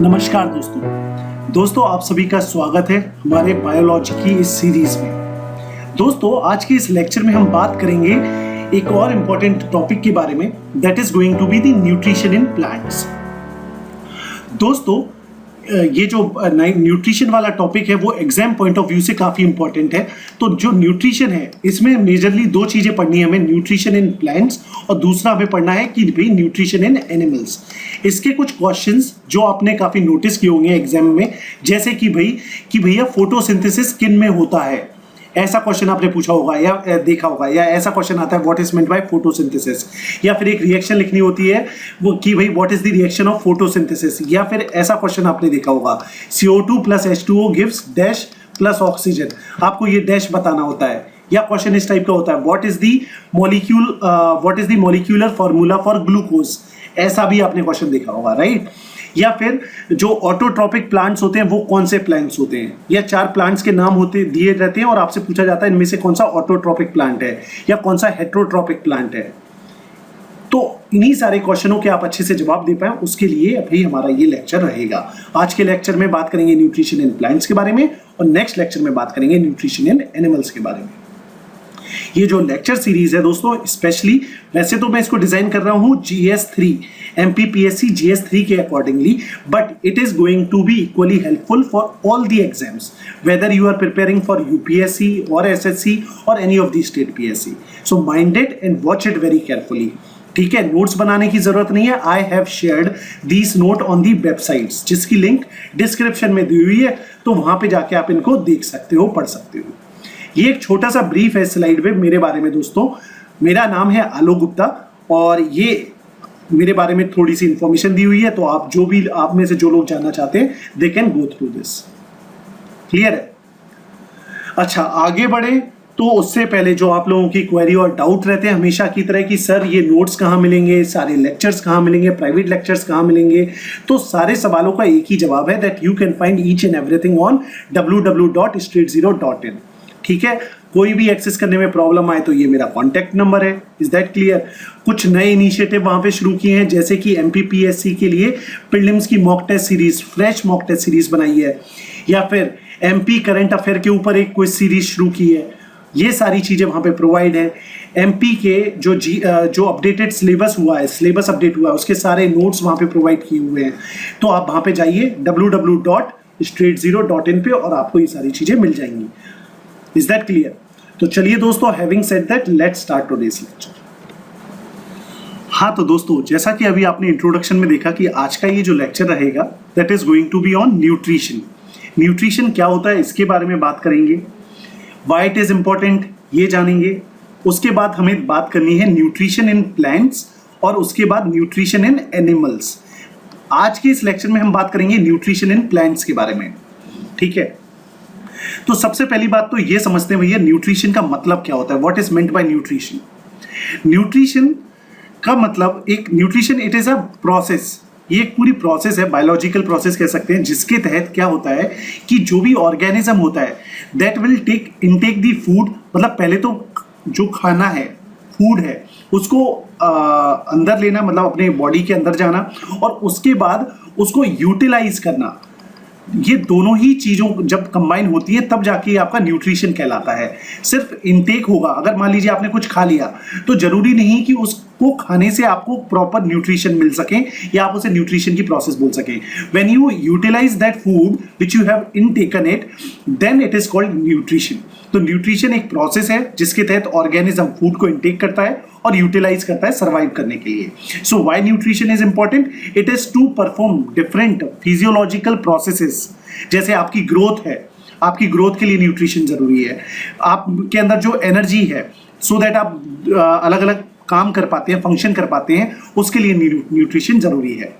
नमस्कार दोस्तों आप सभी का स्वागत है हमारे बायोलॉजी की इस सीरीज में। दोस्तों आज के इस लेक्चर में हम बात करेंगे एक और इम्पोर्टेंट टॉपिक के बारे में, that is going to be the nutrition in plants. दोस्तों ये जो न्यूट्रिशन वाला टॉपिक है वो एग्जाम पॉइंट ऑफ व्यू से काफ़ी इंपॉर्टेंट है। तो जो न्यूट्रिशन है इसमें मेजरली दो चीज़ें पढ़नी है हमें, न्यूट्रिशन इन प्लांट्स और दूसरा हमें पढ़ना है कि भाई न्यूट्रिशन इन एनिमल्स। इसके कुछ क्वेश्चंस जो आपने काफ़ी नोटिस किए होंगे एग्जाम में, जैसे कि भैया फोटोसिंथेसिस किन में होता है, ऐसा क्वेश्चन आपने पूछा होगा या देखा होगा, या ऐसा क्वेश्चन आता है what is meant by photosynthesis, या फिर एक रिएक्शन लिखनी होती है वो कि भाई what is the reaction of photosynthesis, या फिर ऐसा क्वेश्चन आपने देखा होगा CO2 plus H2O gives dash plus oxygen, आपको ये डैश बताना होता है। या क्वेश्चन इस टाइप का होता है what is the molecular formula for glucose, ऐसा भी आपने क्वेश्चन देखा होगा, राइट। या फिर जो ऑटोट्रॉपिक प्लांट्स होते हैं वो कौन से प्लांट्स होते हैं, या 4 प्लांट्स के नाम होते दिए रहते हैं और आपसे पूछा जाता है इनमें से कौन सा ऑटोट्रॉपिक प्लांट है या कौन सा हेट्रोट्रॉपिक प्लांट है। तो इन्हीं सारे क्वेश्चनों के आप अच्छे से जवाब दे पाए उसके लिए अभी हमारा ये लेक्चर रहेगा। आज के लेक्चर में बात करेंगे न्यूट्रिशन इन प्लांट्स के बारे में और नेक्स्ट लेक्चर में बात करेंगे न्यूट्रिशन इन एनिमल्स के बारे में। ये जो लेक्चर सीरीज है दोस्तों, स्पेशली वैसे तो मैं इसको डिजाइन कर रहा हूँ GS3 MPPSC GS3 के accordingly, but it is going to be equally helpful for all the exams whether you are preparing for UPSC और SSC और any of the state PSC। So mind it and watch it very carefully. ठीक है, notes बनाने की जरूरत नहीं है। I have shared this note on the websites, जिसकी लिंक डिस्क्रिप्शन में दी हुई है, तो वहां पे जाके आप इनको देख सकते हो, पढ़ सकते हो। ये एक छोटा सा ब्रीफ है स्लाइड पे मेरे बारे में। दोस्तों मेरा नाम है आलोक गुप्ता और ये मेरे बारे में थोड़ी सी इंफॉर्मेशन दी हुई है, तो आप में से जो लोग जानना चाहते हैं they can go through this. Clear है? अच्छा, आगे बढ़े तो उससे पहले जो आप लोगों की क्वेरी और डाउट रहते हैं हमेशा की तरह कि सर ये नोट्स कहाँ मिलेंगे, सारे लेक्चर्स कहाँ मिलेंगे, प्राइवेट लेक्चर्स कहाँ मिलेंगे, तो सारे सवालों का एक ही जवाब है that you can find each and everything on www.streetzero.in। ठीक है, कोई भी एक्सेस करने में प्रॉब्लम आए तो ये मेरा कॉन्टैक्ट नंबर है। Is that clear? कुछ नए इनिशिएटिव वहां पे शुरू किए हैं, जैसे कि MPPSC के लिए प्रीलिम्स की mock test series, fresh mock test series बनाई है, या फिर MP करंट अफेयर के ऊपर एक क्विज सीरीज शुरू की है। ये सारी चीजें वहां पे प्रोवाइड है। MP के जो अपडेटेड सिलेबस हुआ है, सिलेबस अपडेट हुआ है, उसके सारे नोट्स वहां पे प्रोवाइड किए हुए हैं। तो आप वहां पे जाइए www.streetzero.in पे और आपको ये सारी चीजें मिल जाएंगी। Is that clear? तो चलिए दोस्तों, having said that, let's start today's lecture। हाँ तो दोस्तों, जैसा कि अभी आपने इंट्रोडक्शन में देखा कि आज का ये जो लेक्चर रहेगा that is going to be on nutrition। Nutrition क्या होता है इसके बारे में बात करेंगे, why it is important ये जानेंगे। उसके बाद हमें बात करनी है न्यूट्रिशन इन प्लांट्स और उसके बाद न्यूट्रिशन इन एनिमल्स। आज के इस लेक्चर में हम बात करेंगे न्यूट्रिशन इन प्लांट्स के बारे में। ठीक है, तो सबसे पहली बात तो ये समझते हैं भैया न्यूट्रिशन का मतलब क्या होता है, what is meant by nutrition. Nutrition का मतलब nutrition it is a process, ये एक पूरी प्रोसेस है, बायोलॉजिकल प्रोसेस कह सकते हैं, जिसके तहत क्या होता है कि जो भी ऑर्गेनिज्म होता है that will intake the food, मतलब पहले तो जो खाना है, फूड है, उसको अंदर लेना, मतलब अपने बॉडी के अंदर जाना, और उसके बाद उसको यूटिलाइज करना। ये दोनों ही चीजों जब कंबाइन होती है तब जाके आपका न्यूट्रिशन कहलाता है। सिर्फ इनटेक होगा, अगर मान लीजिए आपने कुछ खा लिया तो जरूरी नहीं कि उसको खाने से आपको प्रॉपर न्यूट्रिशन मिल सके या आप उसे न्यूट्रिशन की प्रोसेस बोल सके। When you utilise that food which you have intaken it, then it is called nutrition. तो न्यूट्रिशन एक प्रोसेस है जिसके तहत ऑर्गेनिज्म फूड को इनटेक करता है और यूटिलाइज करता है सर्वाइव करने के लिए। So why nutrition is important? It is to perform different physiological processes. जैसे आपकी ग्रोथ है, आपकी ग्रोथ के लिए न्यूट्रिशन जरूरी है, आपके अंदर जो एनर्जी है सो दैट आप अलग अलग काम कर पाते हैं, फंक्शन कर पाते हैं, उसके लिए न्यूट्रिशन जरूरी है।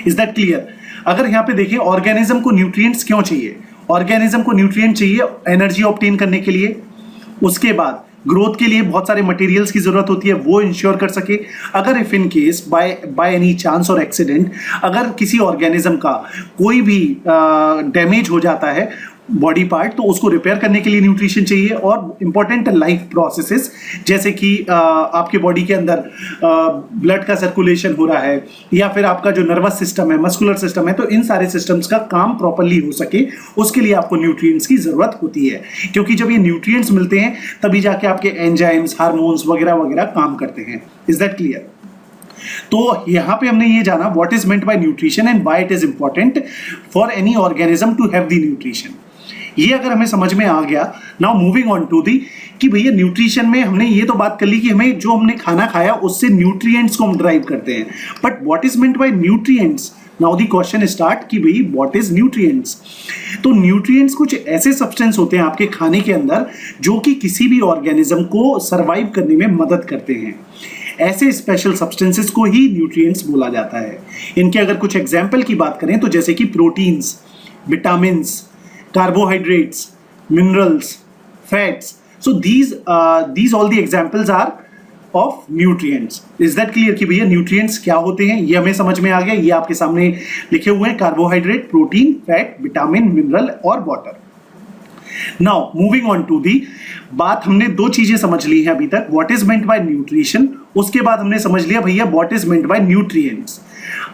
Is that clear? अगर यहाँ पे देखिए ऑर्गेनिज्म को न्यूट्रिएंट्स क्यों चाहिए, ऑर्गेनिज्म को न्यूट्रिएंट चाहिए एनर्जी ऑब्टेन करने के लिए, उसके बाद ग्रोथ के लिए बहुत सारे मटेरियल्स की जरूरत होती है, वो इंश्योर कर सके। अगर if in case by any chance और एक्सीडेंट अगर किसी ऑर्गेनिज्म का कोई भी डैमेज हो जाता है बॉडी पार्ट, तो उसको रिपेयर करने के लिए न्यूट्रिशन चाहिए। और इंपॉर्टेंट लाइफ प्रोसेसेस जैसे कि आपके बॉडी के अंदर ब्लड का सर्कुलेशन हो रहा है, या फिर आपका जो नर्वस सिस्टम है, मस्कुलर सिस्टम है, तो इन सारे सिस्टम्स का काम प्रॉपरली हो सके उसके लिए आपको न्यूट्रिएंट्स की जरूरत होती है। क्योंकि जब ये न्यूट्रिएंट्स मिलते हैं तभी जाके आपके एंजाइम्स, हार्मोन्स वगैरह वगैरह काम करते हैं। Is that clear? तो यहां पे हमने ये जाना what is meant by nutrition and why it is important for any organism to have the nutrition. ये अगर हमें समझ में आ गया, now moving on to the कि भैया न्यूट्रिशन में हमने ये तो बात कर ली कि हमें जो हमने खाना खाया उससे न्यूट्रिएंट्स को हम ड्राइव करते हैं, but what is meant by nutrients? Now the question start कि भाई व्हाट इज न्यूट्रिएंट्स? तो न्यूट्रिएंट्स कुछ ऐसे सब्सटेंस होते हैं आपके खाने के अंदर जो कि किसी भी ऑर्गेनिज्म को सर्वाइव करने में मदद करते हैं। ऐसे स्पेशल सब्सटेंसेस को ही न्यूट्रिएंट्स बोला जाता है। इनके अगर कुछ एग्जाम्पल की बात करें तो जैसे कि proteins, vitamins, carbohydrates, minerals, fats. So these all the examples are of nutrients. Is that clear कि भैया nutrients क्या होते हैं? ये हमें समझ में आ गया। ये आपके सामने लिखे हुए हैं, carbohydrate, protein, fat, vitamin, mineral और water. Now moving on to the बात, हमने दो चीजें समझ ली हैं अभी तक, what is meant by nutrition, उसके बाद हमने समझ लिया भैया what is meant by nutrients.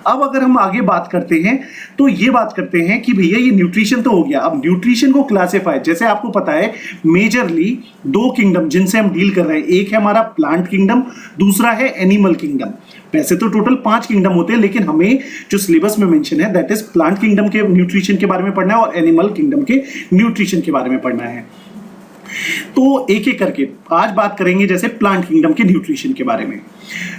अब अगर हम आगे बात करते हैं तो ये बात करते हैं कि भैया ये न्यूट्रिशन तो हो गया, अब न्यूट्रिशन को क्लासिफाई, जैसे आपको पता है मेजरली दो किंगडम जिनसे हम डील कर रहे हैं, एक है हमारा प्लांट किंगडम, दूसरा है एनिमल किंगडम। वैसे तो टोटल 5 किंगडम होते हैं, लेकिन हमें जो सिलेबस में मेंशन है दैट इज प्लांट किंगडम के न्यूट्रिशन के बारे में पढ़ना है और एनिमल किंगडम के न्यूट्रिशन के बारे में पढ़ना है। तो एक एक करके आज बात करेंगे जैसे प्लांट किंगडम के न्यूट्रिशन के बारे में।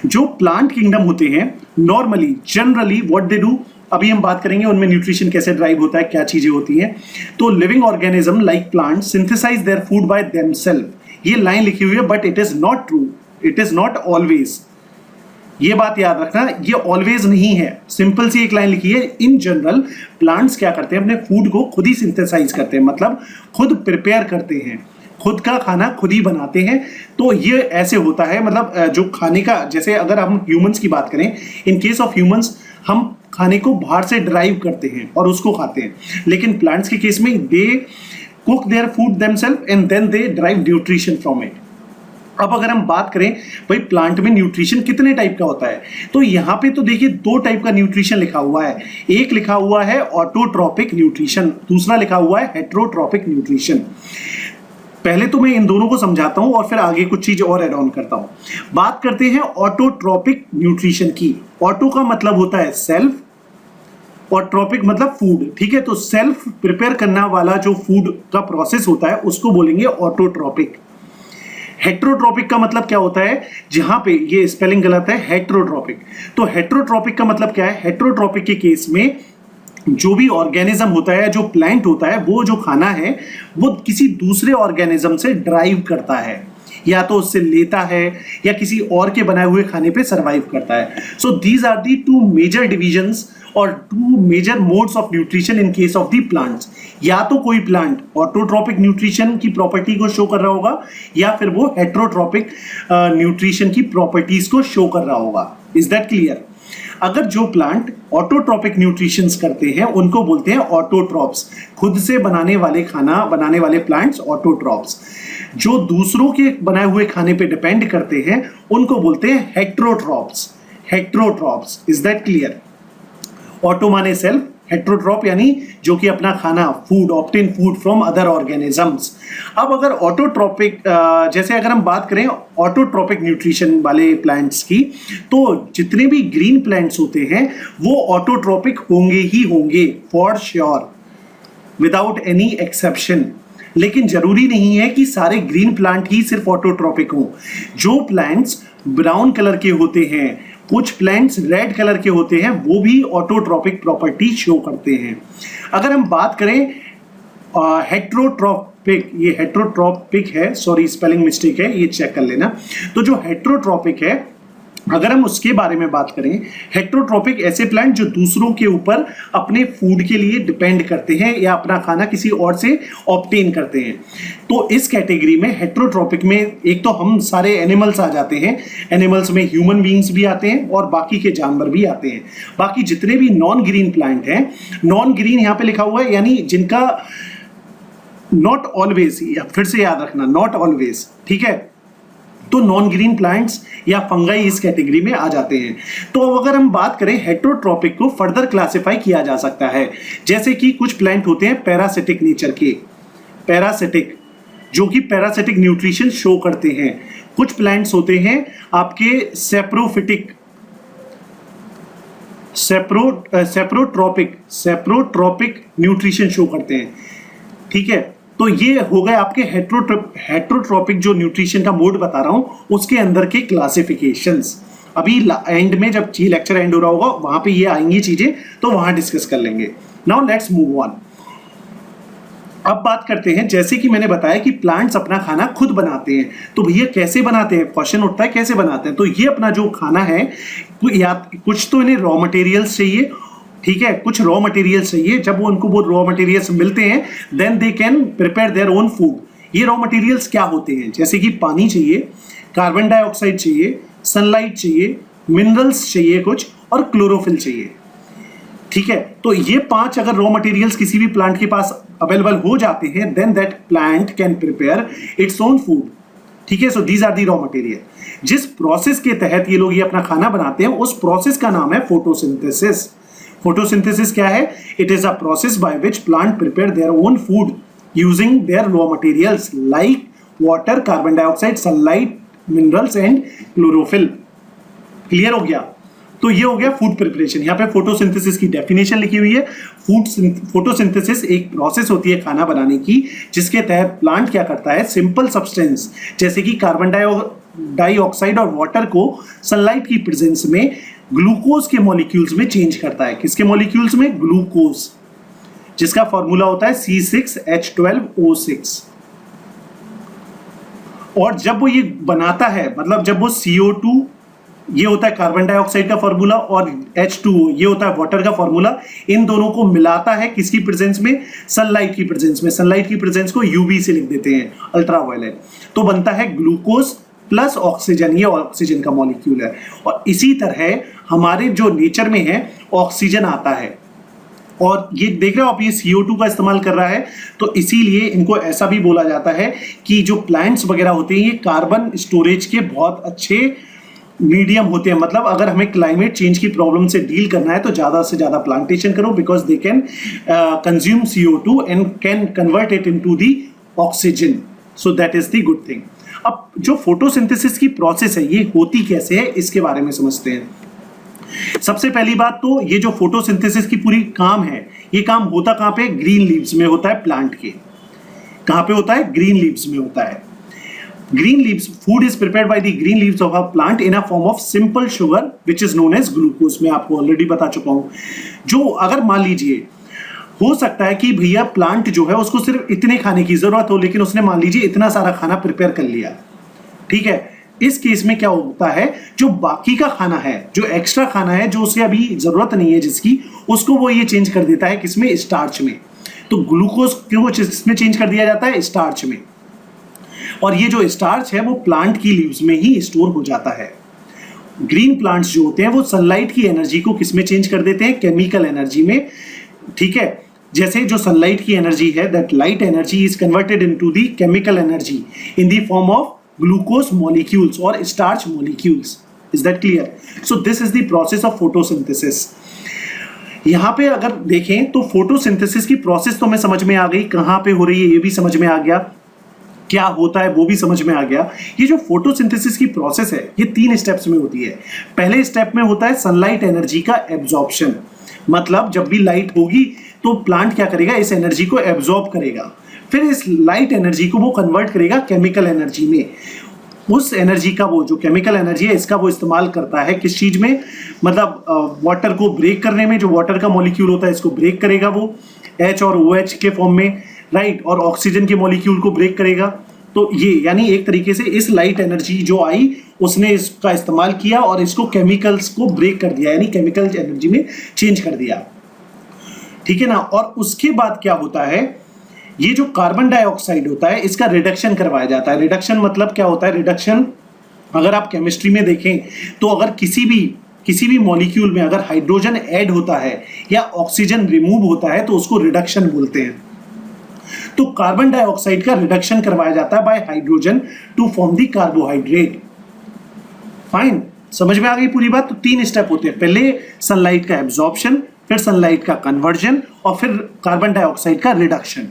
जो प्लांट किंगडम होते हैं normally generally what they do, अभी हम बात करेंगे उनमें न्यूट्रिशन कैसे ड्राइव होता है, क्या चीजें होती हैं। तो living organism like plant synthesize their food by themself. ये लाइन लिखी हुई है but it is not true, it is not always. ये बात याद रखना, ये ऑलवेज नहीं है। सिंपल सी एक लाइन लिखी है, इन जनरल प्लांट्स क्या करते हैं, अपने फूड को खुद ही सिंथेसाइज करते हैं, मतलब खुद प्रिपेयर करते हैं, खुद का खाना खुद ही बनाते हैं। तो ये ऐसे होता है, मतलब जो खाने का, जैसे अगर हम ह्यूमंस की बात करें, इन केस ऑफ ह्यूमंस हम खाने को बाहर से ड्राइव करते हैं और उसको खाते हैं, लेकिन प्लांट्स के केस में they cook their food themself and then they derive nutrition from it. अब अगर हम बात करें भाई प्लांट में न्यूट्रिशन कितने टाइप का होता है, तो यहाँ पे तो देखिए 2 टाइप का न्यूट्रिशन लिखा हुआ है। एक लिखा हुआ है ऑटोट्रॉपिक न्यूट्रिशन, दूसरा लिखा हुआ है हेटेरोट्रॉपिक न्यूट्रिशन। पहले तो मैं इन दोनों को समझाता हूं और फिर आगे कुछ चीज और ऐड ऑन करता हूं। बात करते हैं ऑटोट्रॉपिक न्यूट्रिशन की। ऑटो का मतलब होता है सेल्फ और ट्रॉपिक मतलब फूड, ठीक है। तो सेल्फ प्रिपेयर करना वाला जो फूड का प्रोसेस होता है उसको बोलेंगे ऑटोट्रॉपिक। हेटेरोट्रॉपिक का मतलब क्या होता है, जहां पे ये स्पेलिंग गलत है, हेटेरोट्रॉपिक। तो हेटेरोट्रॉपिक का मतलब क्या है, हेटेरोट्रॉपिक के केस में जो भी ऑर्गेनिज्म होता है, जो प्लांट होता है, वो जो खाना है वो किसी दूसरे ऑर्गेनिज्म से ड्राइव करता है, या तो उससे लेता है या किसी और के बनाए हुए खाने पे सरवाइव करता है। So these are the 2 major divisions और 2 major modes of nutrition in case of the plants. या तो कोई प्लांट ऑटोट्रॉपिक न्यूट्रिशन की प्रॉपर्टी को शो कर रहा होगा या फिर वो हेटेरोट्रॉपिक न्यूट्रिशन की प्रॉपर्टीज को शो कर रहा होगा। Is that clear? अगर जो प्लांट ऑटोट्रॉपिक न्यूट्रिशंस करते हैं उनको बोलते हैं ऑटोट्रॉप्स, खुद से बनाने वाले खाना बनाने वाले प्लांट्स ऑटोट्रॉप्स। जो दूसरों के बनाए हुए खाने पे डिपेंड करते हैं उनको बोलते हैं heterotrophs. Heterotrophs, is that clear? Auto माने सेल्फ, हेटेरोट्रॉप यानी जो कि अपना खाना food obtain food from other organisms. अब अगर ऑटोट्रॉपिक जैसे अगर हम बात करें ऑटोट्रॉपिक न्यूट्रिशन वाले प्लांट्स की, तो जितने भी ग्रीन प्लांट्स होते हैं वो ऑटोट्रॉपिक होंगे ही होंगे for sure, without any exception. लेकिन जरूरी नहीं है कि सारे ग्रीन प्लांट ही सिर्फ ऑटोट्रॉपिक हों। जो प्लांट्स ब्राउन कलर के होते हैं, कुछ प्लांट्स रेड कलर के होते हैं, वो भी ऑटोट्रॉपिक प्रॉपर्टी शो करते हैं। अगर हम बात करें हेटेरोट्रॉपिक, ये हेटेरोट्रॉपिक है, सॉरी स्पेलिंग मिस्टेक है, ये चेक कर लेना। तो जो हेटेरोट्रॉपिक है, अगर हम उसके बारे में बात करें, हेटेरोट्रॉपिक ऐसे प्लांट जो दूसरों के ऊपर अपने फूड के लिए डिपेंड करते हैं या अपना खाना किसी और से ऑब्टेन करते हैं। तो इस कैटेगरी में हेटेरोट्रॉपिक में एक तो हम सारे एनिमल्स आ जाते हैं, एनिमल्स में ह्यूमन बीइंग्स भी आते हैं और बाकी के जानवर भी आते हैं। बाकी जितने भी नॉन ग्रीन प्लांट हैं, नॉन ग्रीन यहाँ पे लिखा हुआ है, यानी जिनका नॉट ऑलवेज, या फिर से याद रखना नॉट ऑलवेज, ठीक है। तो नॉन ग्रीन प्लांट्स या फंगाई इस कैटेगरी में आ जाते हैं। तो अब अगर हम बात करें हेटेरोट्रॉपिक को फर्दर क्लासिफाई किया जा सकता है, जैसे कि कुछ प्लांट होते हैं पैरासिटिक नेचर के, पैरासिटिक जो कि पैरासिटिक न्यूट्रिशन शो करते हैं। कुछ प्लांट्स होते हैं आपके सेप्रोफिटिक, सेप्रोट्रॉपिक न्यूट्रिशन शो करते हैं, ठीक है। तो ये हो गए आपके हेटेरोट्रॉपिक जो न्यूट्रिशन का मोड बता रहा हूं उसके अंदर के क्लासिफिकेशंस। अभी एंड में जब ये लेक्चर एंड हो रहा होगा वहां पे ये आएंगी चीजें, तो वहां डिस्कस कर लेंगे। Now let's move on. अब बात करते हैं, जैसे कि मैंने बताया कि प्लांट्स अपना खाना खुद बनाते हैं, तो भैया कैसे बनाते हैं, क्वेश्चन उठता है कैसे बनाते हैं। तो ये अपना जो खाना है, या कुछ तो इन्हें रॉ मटेरियल्स चाहिए, ठीक है, कुछ रॉ मटेरियल्स चाहिए। जब वो उनको वो रॉ मटेरियल्स मिलते हैं then they can prepare their own food. ये रॉ मटेरियल्स क्या होते हैं, जैसे कि पानी चाहिए, कार्बन डाइऑक्साइड चाहिए, सनलाइट चाहिए, मिनरल्स चाहिए कुछ, और क्लोरोफिल चाहिए, ठीक है। तो ये 5 अगर रॉ मटेरियल्स किसी भी प्लांट के पास अवेलेबल हो जाते हैं then that plant can prepare its own food, ठीक है। So these are the raw material. जिस प्रोसेस के तहत ये लोग ये अपना खाना बनाते हैं उस प्रोसेस का नाम है फोटोसिंथेसिस। फोटोसिंथेसिस क्या है? It is a process by which plant prepare their own food using their raw materials like water, carbon dioxide, sunlight, minerals and chlorophyll. Clear हो गया? तो ये हो गया फूड प्रिपरेशन। यहाँ पे फोटोसिंथेसिस की डेफिनेशन लिखी हुई है। फोटोसिंथेसिस एक प्रोसेस होती है खाना बनाने की जिसके तहत प्लांट क्या करता है, सिंपल सब्सटेंस जैसे कि कार्बन डाइऑक्साइड और वाटर को सनलाइट की प्रेजेंस में ग्लूकोज के मॉलिक्यूल्स में चेंज करता है। किसके मॉलिक्यूल्स में? ग्लूकोज, जिसका फॉर्मूला होता है C6H12O6। और जब वो ये बनाता है, मतलब जब वो CO2, ये होता है कार्बन डाइऑक्साइड का फॉर्मूला, और H2O ये होता है वाटर का फॉर्मूला, इन दोनों को मिलाता है किसकी प्रेजेंस में? सनलाइट की प्रेजेंस में। सनलाइट की प्रेजेंस को UV से लिख देते हैं, अल्ट्रावायलेट। तो बनता है ग्लूकोज प्लस ऑक्सीजन, ये ऑक्सीजन का मॉलिक्यूल है। और इसी तरह हमारे जो नेचर में है ऑक्सीजन आता है, और ये देख रहे हो आप, ये CO2 का इस्तेमाल कर रहा है। तो इसीलिए इनको ऐसा भी बोला जाता है कि जो प्लांट्स वगैरह होते हैं ये कार्बन स्टोरेज के बहुत अच्छे मीडियम होते हैं। मतलब अगर हमें क्लाइमेट चेंज की प्रॉब्लम से डील करना है तो ज्यादा से ज्यादा प्लांटेशन करो, because they can consume CO2 and can convert it into the oxygen. So that is the good thing. अब जो फोटोसिंथेसिस की प्रोसेस है ये होती कैसे है इसके बारे में समझते हैं। सबसे पहली बात तो ये जो फोटोसिंथेसिस की पूरी काम है, ये काम होता कहां पे? ग्रीन लीव्स में होता है प्लांट के। कहां पे होता है? ग्रीन लीव्स में होता है। Green leaves, food is prepared by the green leaves of a plant in a form of simple sugar which is known as glucose। मैं आपको ऑलरेडी बता चुका हूं। जो अगर मान लीजिए हो सकता है कि भैया प्लांट जो है उसको सिर्फ इतने खाने की जरूरत हो, लेकिन उसने मान लीजिए इतना सारा खाना प्रिपेयर कर लिया, ठीक है। इस केस में क्या होता है, जो बाकी का खाना है, जो एक्स्ट्रा खाना है, जो उसे अभी जरूरत नहीं है जिसकी, उसको वो ये चेंज कर देता है किसमें? स्टार्च में। तो ग्लूकोज को किसमें चेंज कर दिया जाता है? स्टार्च में। और ये जो स्टार्च है वो प्लांट की लीव्स में ही स्टोर हो जाता है। ग्रीन प्लांट्स जो होते हैं वो सनलाइट की एनर्जी को किसमें चेंज कर देते हैं? केमिकल एनर्जी में, ठीक है। जैसे जो सनलाइट की एनर्जी है, that light energy is converted into the chemical energy in the form of glucose molecules और starch molecules. Is that clear? So this is the process of photosynthesis. यहां पे अगर देखें तो फोटोसिंथेसिस की प्रोसेस तो हमें समझ में आ गई, कहां पे हो रही है ये भी समझ में आ गया, क्या होता है वो भी समझ में आ गया। ये जो फोटोसिंथेसिस की प्रोसेस है ये 3 स्टेप्स में होती है। पहले स्टेप में होता है सनलाइट एनर्जी का एब्जॉर्प्शन, मतलब जब भी लाइट होगी तो प्लांट क्या करेगा? इस एनर्जी को एब्जॉर्ब करेगा, फिर इस लाइट एनर्जी को वो कन्वर्ट करेगा केमिकल एनर्जी में। उस एनर्जी का, वो जो केमिकल एनर्जी है इसका वो इस्तेमाल करता है किस चीज में? मतलब वाटर को ब्रेक करने में। जो वाटर का मॉलिक्यूल होता है इसको ब्रेक करेगा वो H और OH के फॉर्म में, राइट, और ऑक्सीजन के मॉलिक्यूल को ब्रेक करेगा। तो ये यानी एक तरीके से इस लाइट एनर्जी जो आई उसने इसका इस्तेमाल किया और इसको केमिकल्स को ब्रेक कर दिया, यानी केमिकल एनर्जी में चेंज कर दिया, ठीक है ना। और उसके बाद क्या होता है, ये जो कार्बन डाइऑक्साइड होता है इसका रिडक्शन करवाया जाता है। रिडक्शन मतलब क्या होता है? रिडक्शन अगर आप केमिस्ट्री में देखें तो अगर किसी भी मॉलिक्यूल में अगर हाइड्रोजन ऐड होता है या ऑक्सीजन रिमूव होता है तो उसको रिडक्शन बोलते हैं। तो कार्बन डाइऑक्साइड का रिडक्शन करवाया जाता है by hydrogen to form the carbohydrate. Fine, समझ में आ गई पूरी बात। तो 3 स्टेप होते हैं, पहले सनलाइट का एब्जॉर्प्शन, फिर सनलाइट का कन्वर्जन और फिर कार्बन डाइऑक्साइड का रिडक्शन।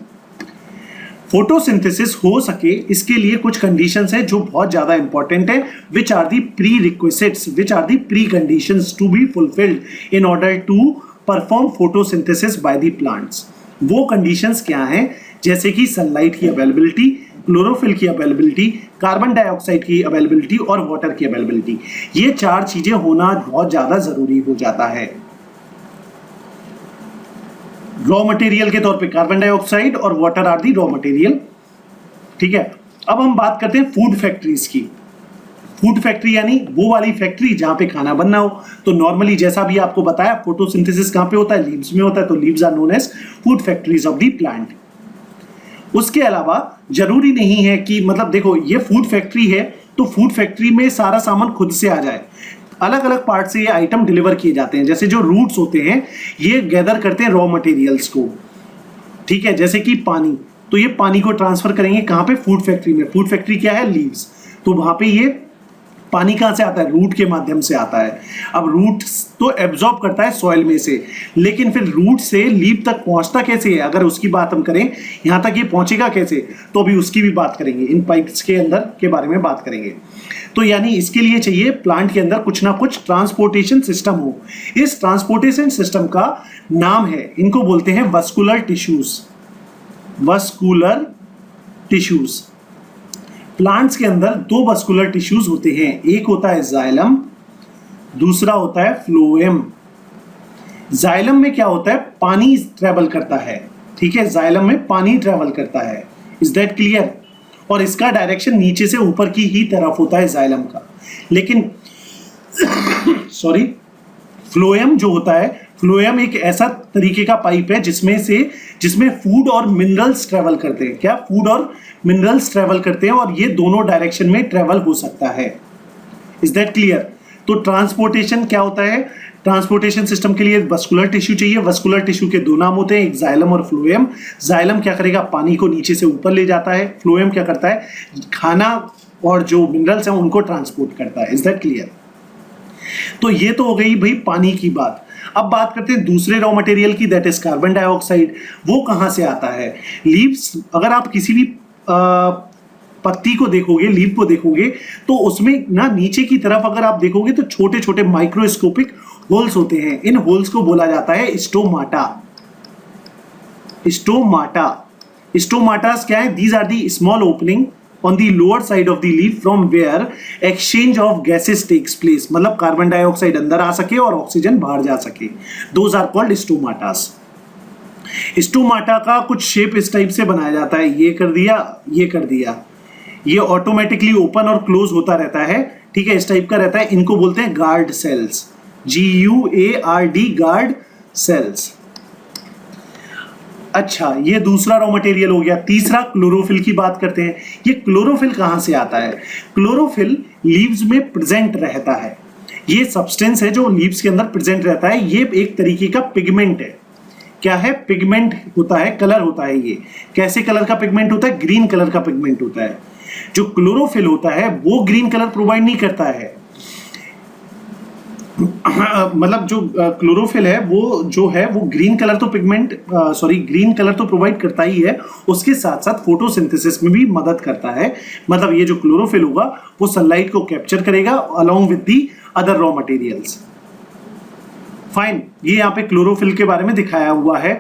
फोटोसिंथेसिस हो सके इसके लिए कुछ कंडीशंस है जो बहुत ज्यादा इंपॉर्टेंट है, which are the prerequisites, which are the preconditions to be fulfilled in order to perform photosynthesis by the plants. वो कंडीशंस क्या हैं? जैसे कि सनलाइट की अवेलेबिलिटी, क्लोरोफिल की अवेलेबिलिटी, कार्बन डाइऑक्साइड की अवेलेबिलिटी और वाटर की अवेलेबिलिटी। ये 4 चीजें होना बहुत ज्यादा जरूरी हो जाता है। रॉ मटेरियल के तौर पे कार्बन डाइऑक्साइड और water are the raw material. ठीक है, अब हम बात करते हैं फूड फैक्ट्रीज की। फूड फैक्ट्री यानी वो वाली फैक्ट्री जहां पे खाना बनना हो। तो नॉर्मली जैसा भी आपको बताया, फोटोसिंथेसिस कहां पे होता है? लीव्स में होता है। तो leaves are known as food factories of the plant. उसके अलावा जरूरी नहीं है कि मतलब देखो ये फूड फैक्ट्री है तो फूड फैक्ट्री में सारा सामान खुद से आ जाए, अलग अलग पार्ट से ये आइटम डिलीवर किए जाते हैं। जैसे जो रूट्स होते हैं ये गैदर करते हैं रॉ मटेरियल्स को, ठीक है, जैसे कि पानी, तो ये पानी को ट्रांसफर करेंगे कहां पे? फूड फैक्ट्री में। फूड फैक्ट्री क्या है? लीव्स। तो वहां पे ये पानी कहां से आता है? रूट के माध्यम से आता है। अब रूट तो एब्जॉर्ब करता है सॉइल में से, लेकिन फिर रूट से लीव तक पहुंचता कैसे है? अगर उसकी बात हम करें, यहां तक ये पहुंचेगा कैसे, तो अभी उसकी भी बात करेंगे, इन पाइप्स के अंदर के बारे में बात करेंगे। तो यानी इसके लिए चाहिए प्लांट के अंदर कुछ ना कुछ ट्रांसपोर्टेशन सिस्टम हो। इस ट्रांसपोर्टेशन सिस्टम का नाम है, इनको बोलते हैं vascular tissues. Vascular tissues. Plants के अंदर 2 वस्कुलर टिश्यूज होते हैं, एक होता है जाइलम, दूसरा होता है फ्लोएम। जाइलम में क्या होता है? पानी ट्रेवल करता है, ठीक है, जाइलम में पानी ट्रेवल करता है। Is that clear? और इसका डायरेक्शन नीचे से ऊपर की ही तरफ होता है जाइलम का। लेकिन सॉरी, फ्लोएम जो होता है, फ्लोएम एक ऐसा तरीके का पाइप है जिसमें फूड और मिनरल्स ट्रेवल करते हैं। क्या? फूड और मिनरल्स ट्रेवल करते हैं और ये दोनों डायरेक्शन में ट्रेवल हो सकता है। Is that clear? तो ट्रांसपोर्टेशन क्या होता है? ट्रांसपोर्टेशन सिस्टम के लिए वस्कुलर टिश्यू चाहिए। वस्कुलर टिश्यू के 2 नाम होते हैं, एक जाइलम और फ्लोएम। जाइलम क्या करेगा? पानी को नीचे से ऊपर ले जाता है। फ्लोएम क्या करता है? खाना और जो मिनरल्स हैं उनको ट्रांसपोर्ट करता है। Is that clear? तो ये तो हो गई भाई पानी की बात। अब बात करते हैं दूसरे रॉ मटेरियल की, दैट इज कार्बन डाइऑक्साइड। वो कहां से आता है? लीव्स, अगर आप किसी भी पत्ती को देखोगे, लीफ को देखोगे, तो उसमें ना नीचे की तरफ अगर आप देखोगे तो छोटे छोटे माइक्रोस्कोपिक होल्स होते हैं। इन होल्स को बोला जाता है स्टोमाटा। स्टोमाटा। स्टोमाटास क्या है? These are the small opening on the lower side of the leaf from where exchange of gases takes place। मतलब कार्बन डाइऑक्साइड अंदर आ सके और ऑक्सीजन बाहर जा सके। Those are called stomatas। Stomata का कुछ शेप इस टाइप से बनाया जाता है, ये कर दिया, ये कर दिया, ये ऑटोमेटिकली ओपन और क्लोज होता रहता है, ठीक है, इस टाइप का रहता है। इनको बोलते हैं guard cells, GUARD, guard cells. अच्छा, ये दूसरा रॉ मटेरियल हो गया। तीसरा क्लोरोफिल की बात करते हैं। ये क्लोरोफिल कहां से आता है? क्लोरोफिल लीव्स में प्रेजेंट रहता है। ये सब्सटेंस है जो लीव्स के अंदर प्रेजेंट रहता है। ये एक तरीके का पिगमेंट है। क्या है? पिगमेंट होता है, कलर होता है। ये कैसे कलर का पिगमेंट होता है? ग्रीन कलर का पिगमेंट होता है। जो क्लोरोफिल होता है वो ग्रीन कलर प्रोवाइड नहीं करता है। मतलब जो क्लोरोफिल है वो जो है वो ग्रीन कलर तो ग्रीन कलर तो प्रोवाइड करता ही है, उसके साथ साथ फोटोसिंथेसिस में भी मदद करता है। मतलब ये जो क्लोरोफिल होगा वो सनलाइट को कैप्चर करेगा along with the other raw materials. Fine, ये यहाँ पे क्लोरोफिल के बारे में दिखाया हुआ है।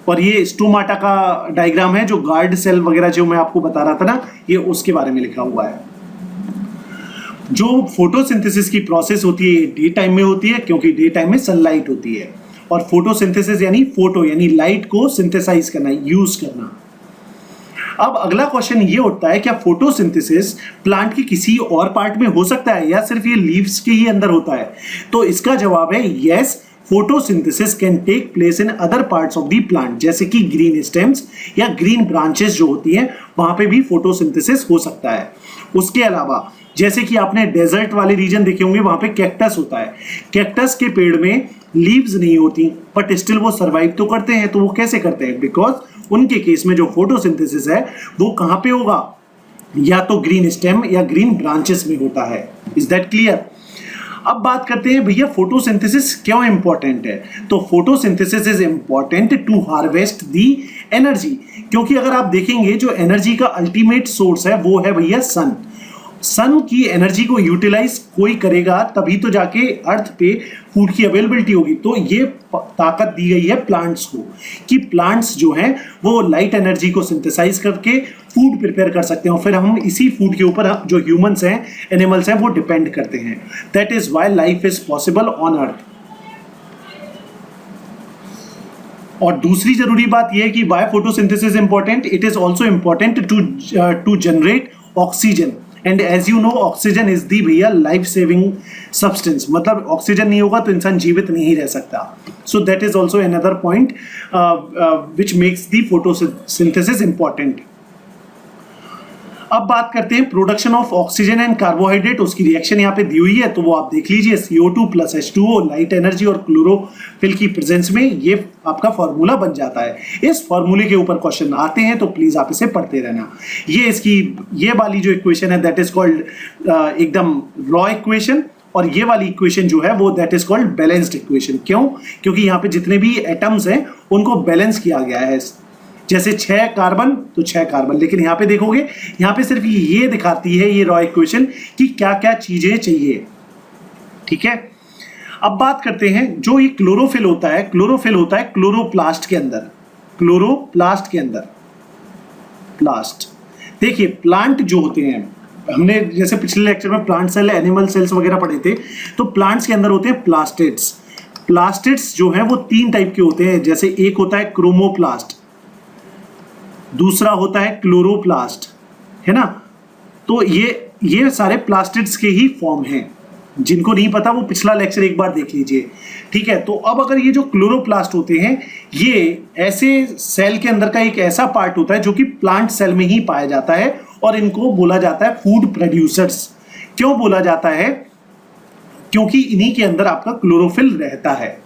और ये स्टोमाटा का डायग्राम है, जो गार्ड सेल वगैरह जो मैं आपको बता रहा था ना, ये उसके बारे में लिखा हुआ है। जो फोटोसिंथेसिस की प्रोसेस होती है डे टाइम में होती है, क्योंकि डे टाइम में सनलाइट होती है। और फोटोसिंथेसिस यानी फोटो यानी लाइट को सिंथेसाइज करना, यूज करना। अब अगला क्वेश्चन ये उठता है, क्या फोटोसिंथेसिस प्लांट की किसी और पार्ट में हो सकता है या सिर्फ ये लीव्स के ही अंदर होता है? तो इसका जवाब है yes, photosynthesis can take place in other parts of the plant, जैसे कि ग्रीन स्टेम्स या ग्रीन ब्रांचेस जो होती हैं वहां पे भी फोटोसिंथेसिस हो सकता है। उसके अलावा जैसे कि आपने डेजर्ट वाले रीजन देखे होंगे, वहां पे कैक्टस होता है। कैक्टस के पेड़ में लीव्स नहीं होती बट स्टिल वो सर्वाइव तो करते हैं। तो वो कैसे करते हैं? बिकॉज उनके केस में जो फोटोसिंथेसिस है वो कहां पे होगा, या तो ग्रीन स्टेम या ग्रीन ब्रांचेस में होता है। Is that clear? अब बात करते हैं भैया फोटोसिंथेसिस क्यों इंपॉर्टेंट है। तो photosynthesis is important to harvest the energy, क्योंकि अगर आप देखेंगे जो एनर्जी का अल्टीमेट सोर्स है वो है भैया सन। सन की एनर्जी को यूटिलाइज कोई करेगा तभी तो जाके अर्थ पे फूड की अवेलेबिलिटी होगी। तो ये ताकत दी गई है प्लांट्स को कि प्लांट्स जो हैं वो लाइट एनर्जी को सिंथेसाइज करके फूड प्रिपेयर कर सकते हैं, और फिर हम इसी फूड के ऊपर जो ह्यूमंस हैं, एनिमल्स हैं, वो डिपेंड करते हैं। That is why life is possible on earth. और दूसरी जरूरी बात यह है कि why photosynthesis important, it is also important to generate oxygen, and as you know oxygen is the भैया लाइफ सेविंग सब्सटेंस, मतलब ऑक्सीजन नहीं होगा तो इंसान जीवित नहीं रह सकता। So that is also another point which makes the photosynthesis important. अब बात करते हैं production of oxygen and carbohydrate, उसकी रिएक्शन यहाँ पे दी हुई है तो वो आप देख लीजिए। CO2 plus H2O light energy और क्लोरोफिल की प्रेजेंस में ये आपका फॉर्मूला बन जाता है। इस फॉर्मूले के ऊपर क्वेश्चन आते हैं तो प्लीज आप इसे पढ़ते रहना। ये वाली जो इक्वेशन है दैट इज कॉल्ड एकदम रॉ इक्वेशन, और ये वाली इक्वेशन जो है वो that is called balanced equation. क्यों? क्योंकि यहाँ पे जितने भी एटम्स हैं उनको बैलेंस किया गया है। जैसे 6 कार्बन तो 6 कार्बन, लेकिन यहाँ पे देखोगे यहाँ पे सिर्फ ये दिखाती है ये रॉ इक्वेशन कि क्या क्या चीजें चाहिए। ठीक है, अब बात करते हैं जो ये क्लोरोफिल होता है, क्लोरोफिल होता है क्लोरोप्लास्ट के अंदर, क्लोरोप्लास्ट के अंदर। प्लास्ट देखिए, प्लांट जो होते हैं, हमने जैसे पिछले लेक्चर में प्लांट सेल, एनिमल सेल्स वगैरह पढ़े थे, तो प्लांट्स के अंदर होते हैं प्लास्टिड्स। प्लास्टिड्स जो है वो 3 टाइप के होते हैं, जैसे एक होता है क्रोमोप्लास्ट, दूसरा होता है क्लोरोप्लास्ट, है ना। तो ये सारे प्लास्टिड्स के ही फॉर्म हैं। जिनको नहीं पता वो पिछला लेक्चर एक बार देख लीजिए। ठीक है, तो अब अगर ये जो क्लोरोप्लास्ट होते हैं, ये ऐसे सेल के अंदर का एक ऐसा पार्ट होता है जो कि प्लांट सेल में ही पाया जाता है, और इनको बोला जाता है फूड प्रोड्यूसर्स। क्यों बोला जाता है? क्योंकि इन्हीं के अंदर आपका क्लोरोफिल रहता है।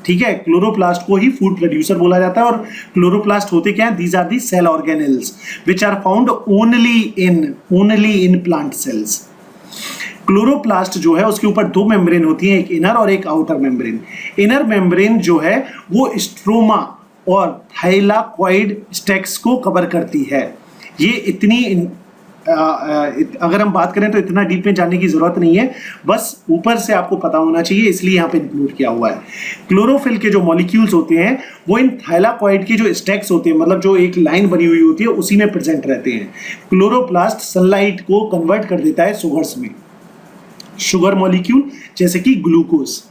ठीक है, क्लोरोप्लास्ट को ही फूड प्रोड्यूसर बोला जाता है। और क्लोरोप्लास्ट होते क्या है? These are the cell organelles which are found only in plant cells. Chloroplast जो है उसके ऊपर 2 मेम्ब्रेन होती हैं, एक इनर और एक आउटर मेम्ब्रेन। इनर मेम्ब्रेन जो है वो स्ट्रोमा और थाइलाकॉइड स्टेक्स को कवर करती है। ये इतनी अगर हम बात करें तो इतना डीप में जाने की जरूरत नहीं है, बस ऊपर से आपको पता होना चाहिए, इसलिए यहाँ पे इंक्लूड किया हुआ है। क्लोरोफिल के जो मॉलिक्यूल्स होते हैं वो इन थाइलाकॉइड के जो स्टेक्स होते हैं, मतलब जो एक लाइन बनी हुई होती है, उसी में प्रेजेंट रहते हैं। क्लोरोप्लास्ट सनलाइट को कन्वर्ट कर देता है सुगर्स में, शुगर मॉलिक्यूल जैसे कि ग्लूकोज।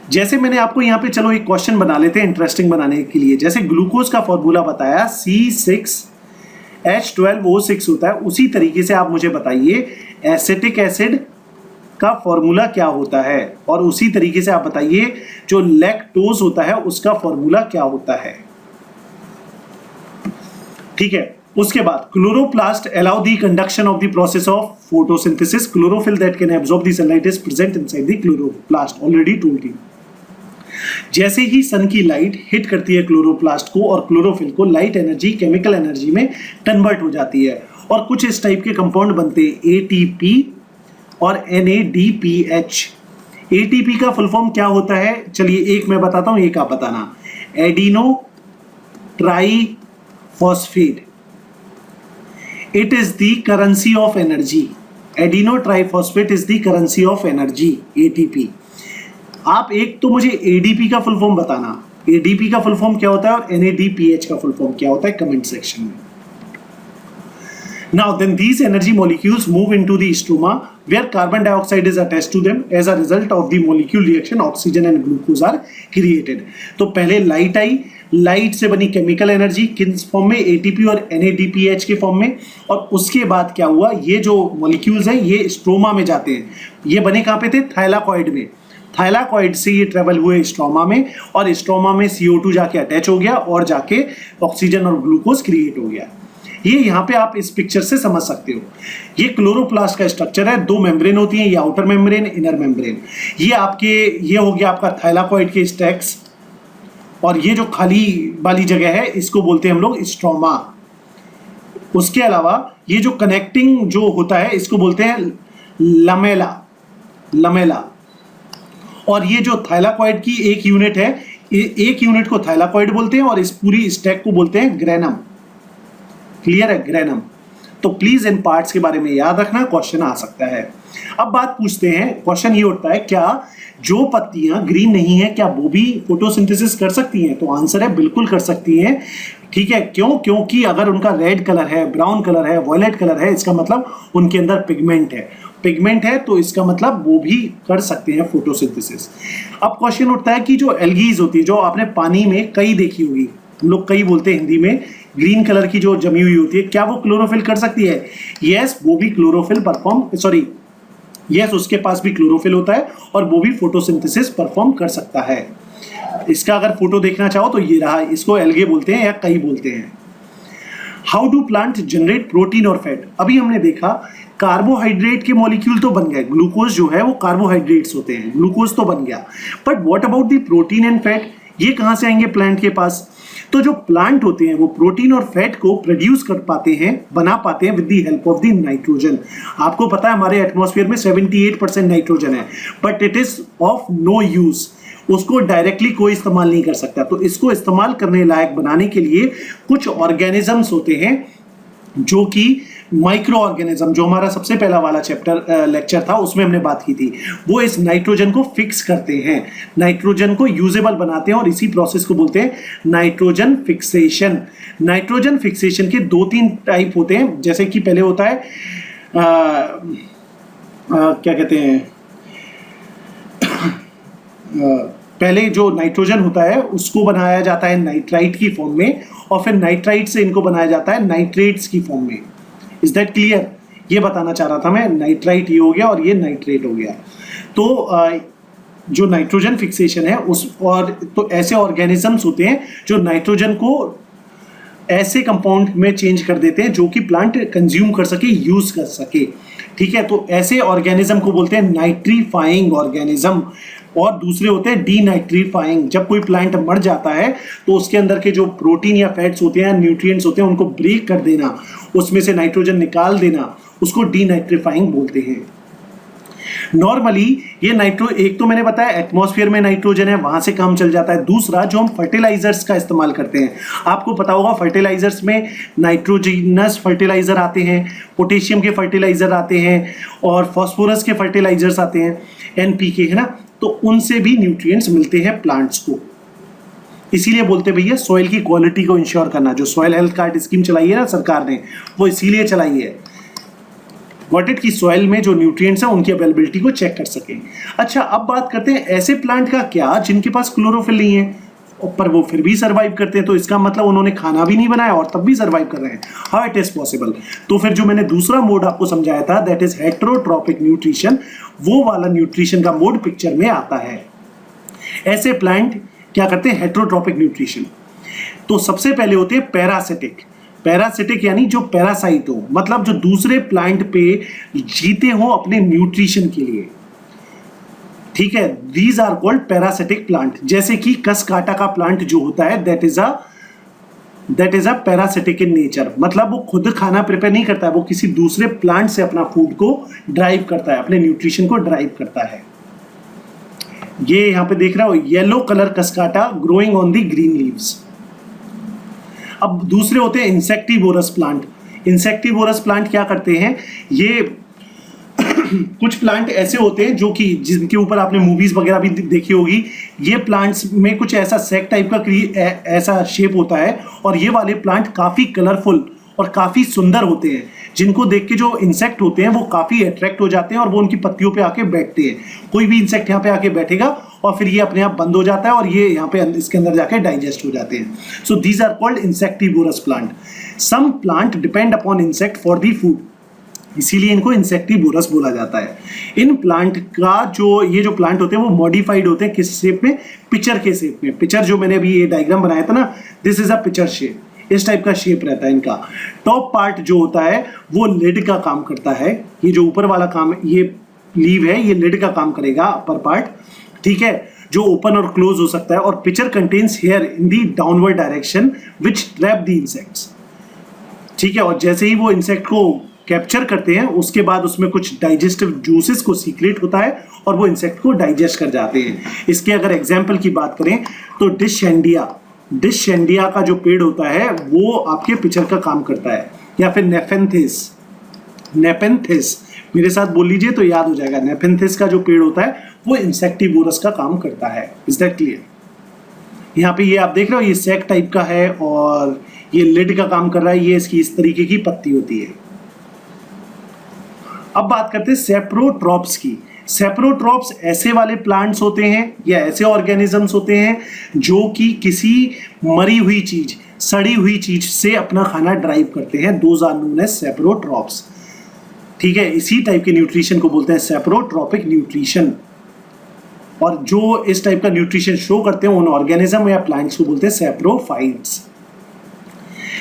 जैसे मैंने आपको यहाँ पे, चलो एक क्वेश्चन बना लेते हैं इंटरेस्टिंग बनाने के लिए। जैसे ग्लूकोज का फॉर्मूला बताया C6H12O6 होता है, उसी तरीके से आप मुझे बताइए एसिटिक एसिड का फॉर्मूला क्या होता है, और उसी तरीके से आप बताइए जो लैक्टोज होता है उसका फॉर्मूला क्या होता है। ठीक है, उसके बाद chloroplast allow the conduction of the process of photosynthesis. Chlorophyll that can absorb the sunlight is present inside the chloroplast, already told you. जैसे ही सन की लाइट हिट करती है क्लोरोप्लास्ट को और क्लोरोफिल को, लाइट एनर्जी केमिकल एनर्जी में convert हो जाती है, और कुछ इस टाइप के कंपाउंड बनते हैं, ATP और NADPH। ATP का फुल फॉर्म क्या होता है? चलिए एक मैं बताता हूं, एक आप बताना। Adeno triphosphate, it is the currency of energy. Adeno triphosphate is the currency of energy, ATP। आप एक तो मुझे ADP का फुल फॉर्म बताना, ADP का फुल फॉर्म क्या होता है, और NADPH का फुल फॉर्म क्या होता है, कमेंट सेक्शन में। Now then these energy molecules move into the stroma where carbon dioxide is attached to them. As a result of the molecule reaction, oxygen and glucose are created. तो पहले light आई, light से बनी chemical energy किस form में? ATP और NADPH के form में। और उसके बाद क्या हुआ? ये जो मॉलिक्यूल्स हैं ये स्ट्रोमा में जाते हैं। ये बने कहाँ पे थे? थाइलाकॉइड में। थाइलाकॉइड से ये ट्रेवल हुए स्ट्रोमा में, और स्ट्रोमा में CO2 जाके अटैच हो गया और जाके ऑक्सीजन और ग्लूकोज क्रिएट हो गया। ये यहाँ पे आप इस पिक्चर से समझ सकते हो। ये क्लोरोप्लास्ट का स्ट्रक्चर है, 2 मेम्ब्रेन होती हैं, ये आउटर मेम्ब्रेन, इनर मेम्ब्रेन। ये हो गया आपका थाइलाकॉइड के स्टेक्स, और ये जो खाली वाली जगह है इसको बोलते हैं हम लोग स्ट्रोमा। उसके अलावा ये जो कनेक्टिंग जो होता है इसको बोलते हैं लमेला। और ये जो थाइलाकॉइड की एक यूनिट है, एक यूनिट को थाइलाकॉइड बोलते हैं और इस पूरी स्टैक को बोलते हैं ग्रेनम। क्लियर है, ग्रेनम। तो प्लीज इन पार्ट्स के बारे में याद रखना, क्वेश्चन आ सकता है। अब बात पूछते हैं, क्वेश्चन ये उठता है क्या जो पत्तियां ग्रीन नहीं है क्या वो भी फोटोसिंथेसिस कर सकती हैं? तो आंसर है बिल्कुल कर सकती हैं। ठीक है, क्यों? क्योंकि अगर उनका रेड कलर है, ब्राउन कलर है, वॉयलेट कलर है, इसका मतलब उनके अंदर पिगमेंट है। पिगमेंट है तो इसका मतलब वो भी कर सकते हैं फोटोसिंथेसिस। अब क्वेश्चन उठता है कि जो एल्गीज होती है, जो आपने पानी में कई देखी होगी, हम लोग कई बोलते हैं हिंदी में, ग्रीन कलर की जो जमी हुई होती है, क्या वो क्लोरोफिल कर सकती है? यस, वो भी क्लोरोफिल यस, उसके पास भी क्लोरोफिल होता है और वो भी फोटोसिंथेसिस परफॉर्म कर सकता है। इसका अगर फोटो देखना चाहो तो ये रहा, इसको एल्गे बोलते हैं या कई बोलते हैं। How do plant generate protein और फैट? अभी हमने देखा कार्बोहाइड्रेट के मॉलिक्यूल तो बन गए, ग्लूकोज जो है वो कार्बोहाइड्रेट्स होते हैं, ग्लूकोज तो बन गया, but what about the protein and fat? ये कहां से आएंगे प्लांट के पास? तो जो प्लांट होते हैं वो प्रोटीन और फैट को प्रोड्यूस कर पाते हैं, बना पाते हैं with the help of the nitrogen. आपको पता है हमारे एटमॉस्फेयर में 78% नाइट्रोजन है, but it is of no use. उसको डायरेक्टली कोई इस्तेमाल नहीं कर सकता। तो इसको इस्तेमाल करने लायक बनाने के लिए कुछ ऑर्गेनिजम्स होते हैं, जो कि माइक्रो ऑर्गेनिज्म, जो हमारा सबसे पहला वाला चैप्टर लेक्चर था उसमें हमने बात की थी, वो इस नाइट्रोजन को फिक्स करते हैं, नाइट्रोजन को यूजेबल बनाते हैं और इसी प्रोसेस को बोलते हैं नाइट्रोजन फिक्सेशन। नाइट्रोजन फिक्सेशन के 2-3 टाइप होते हैं, जैसे कि पहले होता है क्या कहते हैं पहले जो नाइट्रोजन होता है उसको बनाया जाता है नाइट्राइट की फॉर्म में, और फिर नाइट्राइट से इनको बनाया जाता है नाइट्रेट्स की फॉर्म में। Is that clear? ये बताना चाह रहा था मैं, नाइट्राइट ये हो गया और ये नाइट्रेट हो गया। तो जो नाइट्रोजन फिक्सेशन है उस, और तो ऐसे ऑर्गेनिजम्स होते हैं जो नाइट्रोजन को ऐसे कंपाउंड में चेंज कर देते हैं जो कि प्लांट कंज्यूम कर सके, यूज कर सके। ठीक है, तो ऐसे ऑर्गेनिज्म को बोलते हैं नाइट्रीफाइंग ऑर्गेनिज्म, और दूसरे होते हैं डीनाइट्रीफाइंग। जब कोई प्लांट मर जाता है तो उसके अंदर के जो प्रोटीन या फैट्स होते हैं, न्यूट्रिएंट्स होते हैं, उनको ब्रेक कर देना, उसमें से नाइट्रोजन निकाल देना, उसको डीनाइट्रीफाइंग बोलते हैं। नॉर्मली ये एक तो मैंने बताया एटमॉस्फेयर में नाइट्रोजन है, वहां से काम चल जाता है। दूसरा जो हम फर्टिलाइजर्स का इस्तेमाल करते हैं, आपको पता होगा फर्टिलाइजर्स में नाइट्रोजनस फर्टिलाइजर आते हैं, पोटेशियम के फर्टिलाइजर आते हैं और फास्फोरस के फर्टिलाइजर्स आते हैं, एनपीके, है ना। तो उनसे भी न्यूट्रिएंट्स मिलते हैं प्लांट्स को। इसीलिए बोलते भैया सॉइल की क्वालिटी को इंश्योर करना। जो सॉइल हेल्थ कार्ड स्कीम चलाई है ना सरकार ने, वो इसीलिए चलाई है, गॉट इट, की सॉइल में जो न्यूट्रिएंट्स हैं उनकी अवेलेबिलिटी को चेक कर सकें। अच्छा, अब बात करते हैं ऐसे प्लांट का क्या जिनके पास क्लोरोफिल नहीं है पर वो फिर भी सर्वाइव करते हैं। तो इसका मतलब उन्होंने खाना भी नहीं बनाया और तब भी सर्वाइव कर रहे हैं। How it is possible? तो फिर जो मैंने दूसरा मोड आपको समझाया था, दैट इज हेटेरोट्रॉपिक न्यूट्रिशन, वो वाला न्यूट्रिशन का मोड पिक्चर में आता है। ऐसे प्लांट क्या करते हैं? Heterotrophic nutrition. तो सबसे पहले होते हैं पैरासिटिक। पैरासिटिक यानी जो पैरासाइट हो, मतलब जो दूसरे प्लांट पे जीते हो अपने न्यूट्रिशन के लिए। ठीक है, these are called parasitic plant. जैसे कि कसकाटा का प्लांट जो होता है, that is a parasitic in nature. मतलब वो खुद खाना प्रिपेयर नहीं करता है, वो किसी दूसरे प्लांट से अपना फूड को ड्राइव करता है, अपने न्यूट्रिशन को ड्राइव करता है। ये यहां पे देख रहा हो, yellow colour cuscuta growing on the green leaves. अब दूसरे होते हैं इंसेक्टिवोरस प्लांट। इंसेक्टिवोरस प्लांट क्या करते हैं? ये कुछ प्लांट ऐसे होते हैं जो कि जिनके ऊपर आपने मूवीज वगैरह भी देखी होगी। ये प्लांट्स में कुछ ऐसा सेक टाइप का ऐसा शेप होता है, और ये वाले प्लांट काफी कलरफुल और काफी सुंदर होते हैं, जिनको देख के जो इंसेक्ट होते हैं वो काफी अट्रैक्ट हो जाते हैं और वो उनकी पत्तियों पे आके बैठते हैं। कोई भी इंसेक्ट यहाँ पे आके बैठेगा और फिर ये अपने आप बंद हो जाता है और ये यहाँ पे इसके अंदर जाके डाइजेस्ट हो जाते हैं। So these are called insectivorous plant. Some plant depend upon insect for the food, इसीलिए इनको इंसेक्टिवोरस बोला जाता है। इन प्लांट का ये जो प्लांट होते हैं वो मॉडिफाइड होते हैं किस शेप में? पिचर के शेप में। पिचर जो मैंने अभी ये डायग्राम बनाया था ना, this is a pitcher shape. इस टाइप का शेप रहता है इनका। टॉप पार्ट जो होता है वो लिड का काम करता है। ये जो ऊपर वाला काम, ये लीव है, ये लिड का काम करेगा, अपर पार्ट। ठीक है, जो ओपन और क्लोज हो सकता है, और pitcher contains hair in the downward direction which trap the insects. ठीक है, और जैसे ही वो इंसेक्ट को कैप्चर करते हैं उसके बाद उसमें कुछ डाइजेस्टिव जूसेस को सीक्रेट होता है और वो इंसेक्ट को डाइजेस्ट कर जाते हैं। इसके अगर एग्जाम्पल की बात करें तो डिशेंडिया का जो पेड़ होता है वो आपके पिचर का काम करता है, या फिर नेपेंथिस मेरे साथ बोल लीजिए तो याद हो जाएगा। नेपेंथिस का जो पेड़ होता है वो इंसेक्टिवोरस का काम करता है। Is that clear? यहाँ पे ये आप देख रहे हो, ये सैक टाइप का है और ये लिड का काम कर रहा है। ये इसकी इस तरीके की पत्ती होती है। अब बात करते हैं सेप्रोट्रॉप्स की। सेप्रोट्रॉप्स ऐसे वाले प्लांट्स होते हैं या ऐसे ऑर्गेनिजम्स होते हैं जो कि किसी मरी हुई चीज, सड़ी हुई चीज से अपना खाना ड्राइव करते हैं। Those are known as saprotrophs. ठीक है, इसी टाइप के न्यूट्रिशन को बोलते हैं सेप्रोट्रॉपिक न्यूट्रिशन। और जो इस टाइप का न्यूट्रिशन शो करते हैं उन ऑर्गेनिज्म या प्लांट्स को बोलते हैं सेप्रोफाइट्स।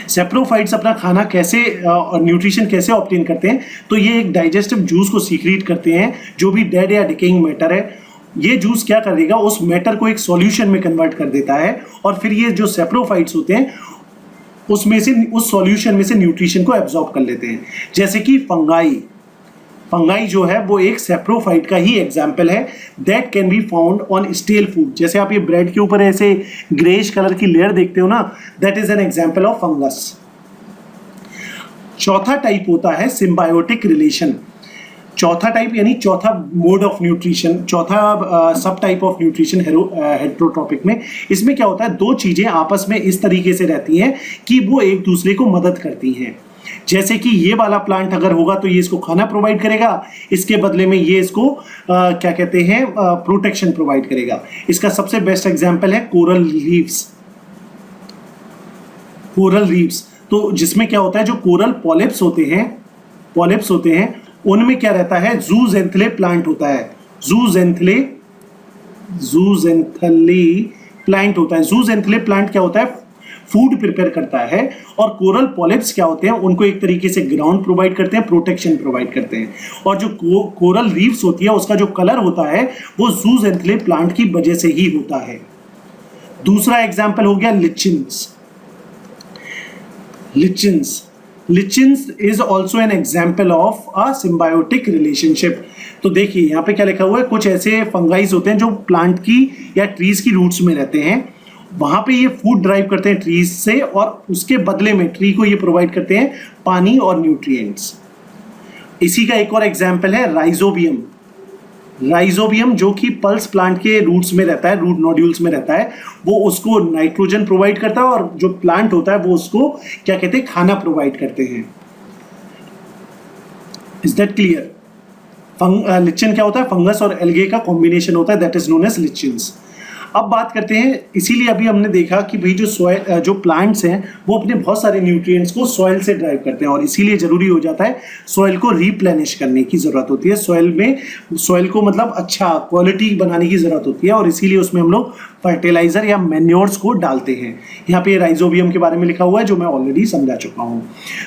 सेप्रोफाइट्स अपना खाना कैसे और न्यूट्रिशन कैसे ऑब्टेन करते हैं, तो ये एक डाइजेस्टिव जूस को सीक्रेट करते हैं जो भी डेड या डिकेइंग मैटर है। ये जूस क्या करेगा, उस मैटर को एक सॉल्यूशन में कन्वर्ट कर देता है और फिर ये जो सेप्रोफाइट्स होते हैं उसमें से, उस सॉल्यूशन में से न्यूट्रिशन को एब्जॉर्ब कर लेते हैं। जैसे कि फंगाई जो है वो एक सेप्रोफाइट का ही एग्जाम्पल है that can be found on stele food. जैसे आप ये ब्रेड के ऊपर ऐसे ग्रेइश कलर की लेयर देखते हो ना, that is an example of fungus. चौथा टाइप होता है सिम्बायोटिक रिलेशन। चौथा टाइप यानी चौथा मोड ऑफ न्यूट्रिशन, चौथा सब टाइप ऑफ न्यूट्रिशन हेटेरोट्रॉपिक में। इसमें क्या होता है, दो चीजें आपस में इस तरीके से रहती हैं कि वो एक दूसरे को मदद करती हैं। जैसे कि ये वाला प्लांट अगर होगा तो ये इसको खाना प्रोवाइड करेगा, इसके बदले में ये इसको क्या कहते हैं, प्रोटेक्शन प्रोवाइड करेगा। इसका सबसे बेस्ट एग्जांपल है कोरल रीफ्स। तो जिसमें क्या होता है, जो कोरल पॉलिप्स होते हैं उनमें क्या रहता है, जूजेंथले प्लांट होता है। जूजेंथले प्लांट जूजेंथले प्लांट क्या होता है, फूड प्रिपेयर करता है। और कोरल पॉलिप्स क्या होते हैं, उनको एक तरीके से ग्राउंड प्रोवाइड करते हैं, प्रोटेक्शन प्रोवाइड करते हैं। और जो कोरल रीफ्स होती है उसका जो कलर होता है वो जूजेंथले प्लांट की वजह से ही होता है। दूसरा एग्जाम्पल हो गया lichens is also an example of a symbiotic relationship. तो देखिए यहाँ पे क्या लिखा हुआ है, कुछ ऐसे फंगाइज होते हैं जो प्लांट की या ट्रीज की रूट्स में रहते हैं। वहां पे ये फूड ड्राइव करते हैं ट्रीज से और उसके बदले में ट्री को ये प्रोवाइड करते हैं पानी और न्यूट्रिएंट्स। इसी का एक और एग्जाम्पल है राइजोबियम जो कि पल्स प्लांट के रूट्स में रहता है, रूट नोड्यूल्स में रहता है। वो उसको नाइट्रोजन प्रोवाइड करता है और जो प्लांट होता है वो उसको क्या कहते हैं, खाना प्रोवाइड करते हैं। Is that clear? लिचिन क्या होता है, फंगस और एल्गे का कॉम्बिनेशन होता है, दैट इज नोन एज लिचिन्स। अब बात करते हैं, इसीलिए अभी हमने देखा कि भाई जो प्लांट्स हैं वो अपने बहुत सारे न्यूट्रिएंट्स को सॉइल से ड्राइव करते हैं और इसीलिए जरूरी हो जाता है सॉइल को रिप्लेनिश करने की जरूरत होती है। सॉइल को मतलब अच्छा क्वालिटी बनाने की जरूरत होती है और इसीलिए उसमें हम लोग फर्टिलाइजर या मैन्योर्स को डालते हैं। यहाँ पे राइजोबियम के बारे में लिखा हुआ है जो मैं ऑलरेडी समझा चुका हूँ।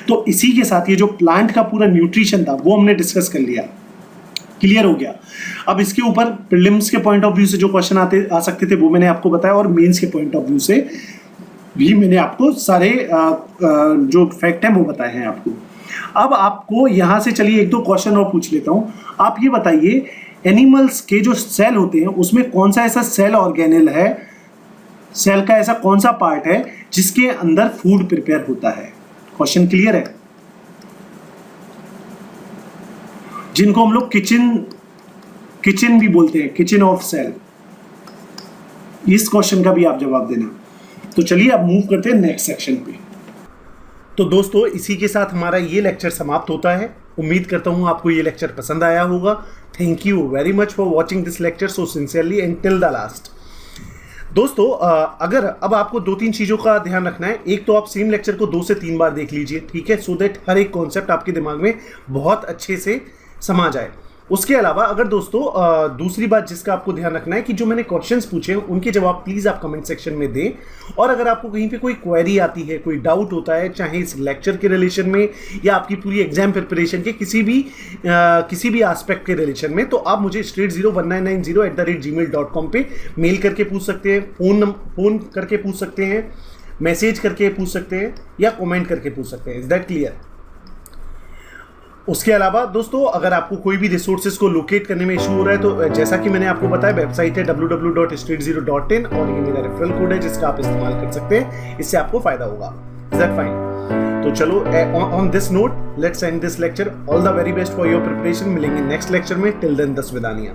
तो इसी के साथ ये जो प्लांट का पूरा न्यूट्रिशन था वो हमने डिस्कस कर लिया, क्लियर हो गया। अब इसके ऊपर प्रीलिम्स के पॉइंट ऑफ व्यू से जो क्वेश्चन आ सकते थे वो मैंने आपको बताया और मेंस के पॉइंट ऑफ व्यू से भी मैंने आपको सारे जो फैक्ट हैं वो बताए हैं आपको। अब आपको यहां से चलिए एक दो क्वेश्चन और पूछ लेता हूं। आप ये बताइए, एनिमल्स के जो सेल होते हैं उसमें कौन सा ऐसा सेल ऑर्गेनेल है, सेल का ऐसा कौन सा पार्ट है जिसके अंदर फूड प्रिपेयर होता है? क्वेश्चन क्लियर है? जिनको हम लोग किचन भी बोलते हैं, किचन ऑफ सेल। इस क्वेश्चन का भी आप जवाब देना। तो चलिए अब मूव करते हैं नेक्स्ट सेक्शन पे। तो दोस्तों इसी के साथ हमारा ये लेक्चर समाप्त होता है। उम्मीद करता हूँ आपको ये लेक्चर पसंद आया होगा। Thank you very much for watching this lecture so sincerely and till the last. दोस्तों अगर अब आपको दो तीन चीज़ों का ध्यान रखना है। एक तो आप सेम लेक्चर को 2 से 3 बार देख लीजिए, ठीक है, सो दैट हर एक कॉन्सेप्ट आपके दिमाग में बहुत अच्छे से समा जाए। उसके अलावा अगर दोस्तों दूसरी बात जिसका आपको ध्यान रखना है कि जो मैंने क्वेश्चंस पूछे हैं उनके जवाब प्लीज आप कमेंट सेक्शन में दें। और अगर आपको कहीं पे कोई क्वेरी आती है, कोई डाउट होता है, चाहे इस लेक्चर के रिलेशन में या आपकी पूरी एग्जाम प्रिपरेशन के किसी भी एस्पेक्ट के रिलेशन में, तो आप मुझे straight01990@gmail.com पे मेल करके पूछ सकते हैं, फोन करके पूछ सकते हैं, मैसेज करके पूछ सकते हैं या कमेंट करके पूछ सकते हैं। Is that clear? उसके अलावा दोस्तों अगर आपको कोई भी रिसोर्सेज को लोकेट करने में इशू हो रहा है तो जैसा कि मैंने आपको बताया, वेबसाइट है www.straight0.in और ये मेरा रेफरल कोड है जिसका आप इस्तेमाल कर सकते हैं, इससे आपको फायदा होगा। Is that fine? तो चलो on this note let's end this lecture. All the very best for your preparation. मिलेंगे नेक्स्ट लेक्चर में। टिल देन दस विदानिया।